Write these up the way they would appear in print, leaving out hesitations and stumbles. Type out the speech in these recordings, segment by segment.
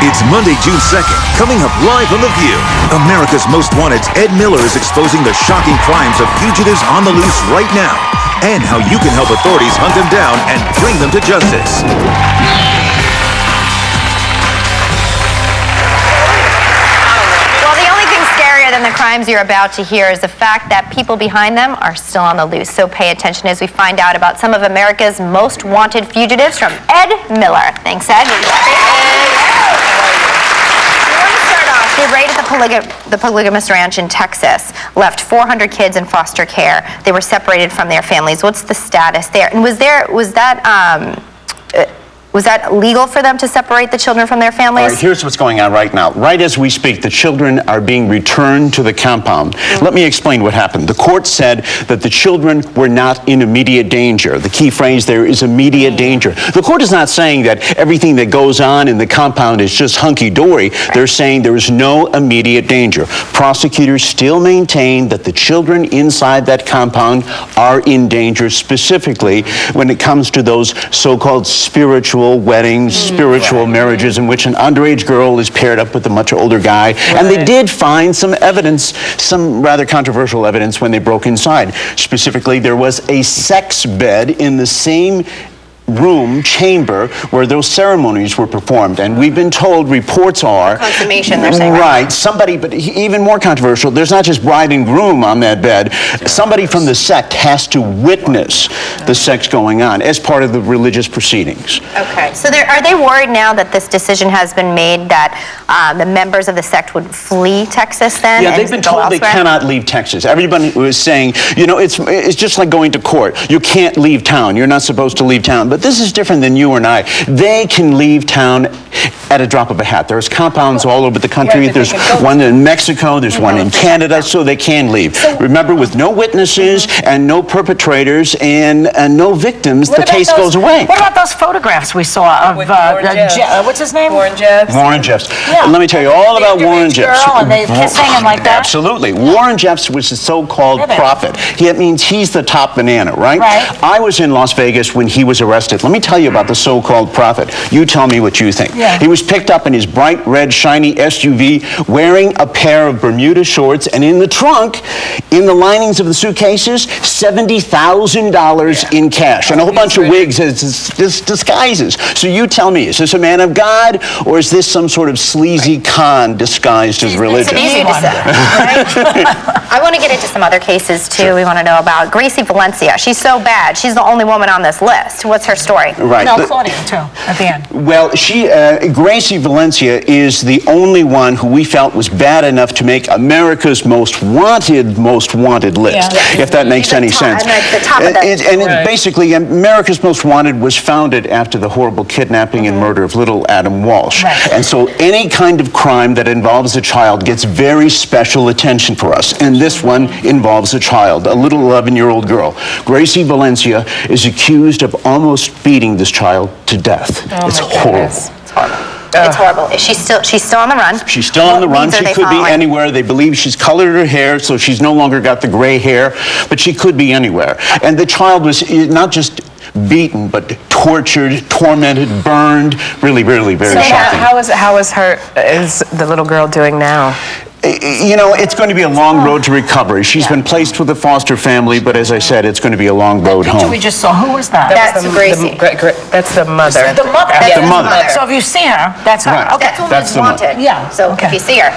It's Monday, June 2nd. Coming up live on The View. America's Most Wanted's Ed Miller is exposing the shocking crimes of fugitives on the loose right now, and how you can help authorities hunt them down and bring them to justice. Well, the only thing scarier than the crimes you're about to hear is the fact that people behind them are still on the loose. So pay attention as we find out about some of America's most wanted fugitives from Ed Miller. Thanks, Ed. He raided the polygamous ranch in Texas, left 400 kids in foster care. They were separated from their families. What's the status there? And was that legal for them to separate the children from their families? All right, here's what's going on right now. Right as we speak, the children are being returned to the compound. Let me explain what happened. The court said that the children were not in immediate danger. The key phrase there is immediate danger. The court is not saying that everything that goes on in the compound is just hunky-dory. They're saying there is no immediate danger. Prosecutors still maintain that the children inside that compound are in danger, specifically when it comes to those so-called spiritual weddings, spiritual marriages in which an underage girl is paired up with a much older guy. And they did find some evidence, some rather controversial evidence when they broke inside. Specifically, there was a sex bed in the same chamber where those ceremonies were performed, and we've been told reports are consummation, they're saying, right, somebody, but even more controversial, there's not just bride and groom on that bed. Somebody from the sect has to witness the sex going on as part of the religious proceedings. Okay, so are they worried now that this decision has been made that the members of the sect would flee Texas then? Yeah, they've been told they cannot leave Texas. Everybody was saying, you know, it's just like going to court. You can't leave town. You're not supposed to leave town. But this is different than you and I. They can leave town at a drop of a hat. There's compounds all over the country. There's one in Mexico. There's one in Canada, so they can leave. Remember, with no witnesses and no perpetrators and no victims, the case goes away. What about those photographs we saw of what's his name? Warren Jeffs. Warren Jeffs. Yeah. Let me tell you all about Warren Jeffs. Girl, and they kissing and like that. Absolutely. Warren Jeffs was a so-called prophet. That means he's the top banana, right? Right. I was in Las Vegas when he was arrested. Let me tell you about the so-called prophet. You tell me what you think. Yeah. He was picked up in his bright red shiny SUV wearing a pair of Bermuda shorts, and in the trunk, in the linings of the suitcases, $70,000 in cash and a whole bunch of wigs as disguises. So you tell me, is this a man of God, or is this some sort of sleazy con disguised as religion? It's an easy decision, right? I want to get into some other cases too. Sure. We want to know about Gracie Valencia. She's so bad. She's the only woman on this list. What's her story? Right. No, Claudia too, at the end. Well, Gracie Valencia is the only one who we felt was bad enough to make America's most wanted list, if that makes any sense. The top of and basically, America's Most Wanted was founded after the horrible kidnapping and murder of little Adam Walsh. Right. And so any kind of crime that involves a child gets very special attention for us. And this one involves a child, a little 11-year-old girl. Gracie Valencia is accused of almost beating this child to death. It's horrible. It's horrible. It's horrible. She's still on the run. She's still on the run. She could be anywhere. They believe she's colored her hair, so she's no longer got the gray hair, but she could be anywhere. And the child was not just beaten, but tortured, tormented, burned. Really, really very shocking. How is the little girl doing now? You know, it's going to be a long road to recovery. She's been placed with a foster family, but as I said, it's going to be a long road home. We just saw, who was that? That's Gracie. That's the mother. The mother. That's the mother. So if you see her, that's her. Right. Okay. That's the wanted. Yeah. So if you see her.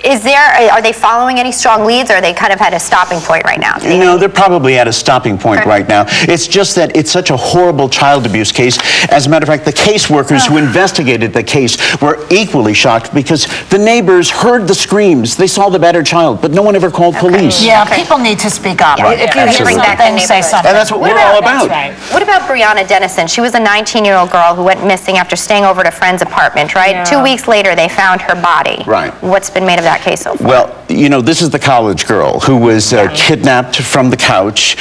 Are they following any strong leads, or are they kind of at a stopping point right now? No, they're probably at a stopping point right now. It's just that it's such a horrible child abuse case. As a matter of fact, the caseworkers who investigated the case were equally shocked because the neighbors heard the screams. They saw the battered child, but no one ever called police. Yeah, people need to speak up. Right. If you hear something, say something. And that's what we're all about. Right. What about Brianna Dennison? She was a 19-year-old girl who went missing after staying over at a friend's apartment, right? Yeah. 2 weeks later, they found her body. Right. What's been made of that case so far? Well, you know, this is the college girl who was kidnapped from the couch,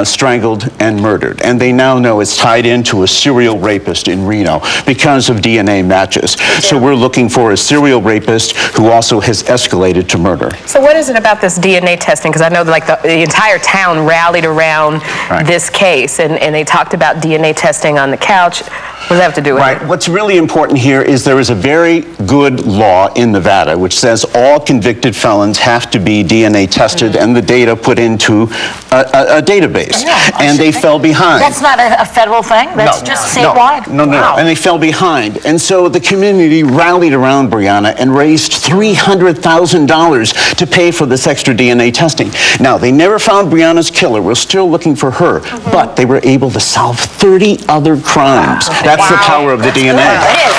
strangled, and murdered. And they now know it's tied into a serial rapist in Reno because of DNA matches. So we're looking for a serial rapist who also has escalated to murder. So what is it about this DNA testing? Because I know like the entire town rallied around this case, and they talked about DNA testing on the couch. What does that have to do with Right. it? What's really important here is there is a very good law in Nevada which says all convicted felons have to be DNA tested and the data put into a database. And they fell behind. That's not a federal thing? That's just statewide? No. Wow. And they fell behind. And so the community rallied around Brianna and raised $300,000 to pay for this extra DNA testing. Now, they never found Brianna's killer. We're still looking for her. But they were able to solve 30 other crimes. That's the power of the DNA. It is.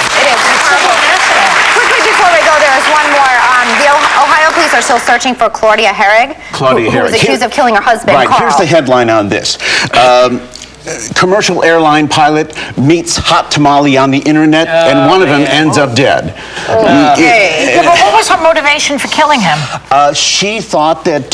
Quickly before we go, there is one more. The Ohio police are still searching for Claudia Herrig, Claudia who was Herrig. accused of killing her husband, Right, Carl. here's the headline on this. Commercial airline pilot meets hot tamale on the internet, and one of them ends up dead. Yeah, but what was her motivation for killing him? She thought that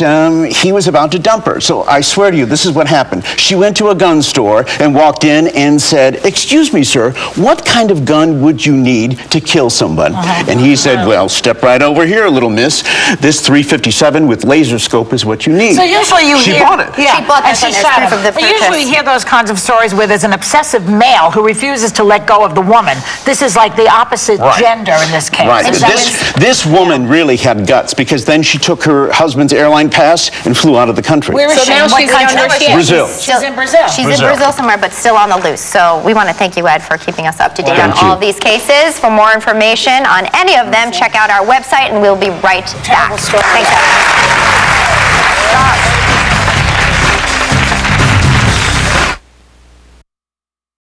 he was about to dump her. So I swear to you, this is what happened. She went to a gun store and walked in and said, "Excuse me, sir, what kind of gun would you need to kill someone?" And he said, "Well, step right over here, little miss. This .357 with laser scope is what you need." So usually you She hear... bought it. Yeah, She bought and this and she there's shot proof him. of the But usually purchase. you hear those kinds of stories where there's an obsessive male who refuses to let go of the woman. This is like the opposite gender in this case. Right. Is that This woman really had guts because then she took her husband's airline pass and flew out of the country. Where is So she? now What she's country? under shit. Brazil. She's in Brazil. She's in Brazil somewhere, but still on the loose. So we want to thank you, Ed, for keeping us up to date on Thank you. all of these cases. For more information on any of them, check out our website, and we'll be right back. Terrible story. Thanks, Ed.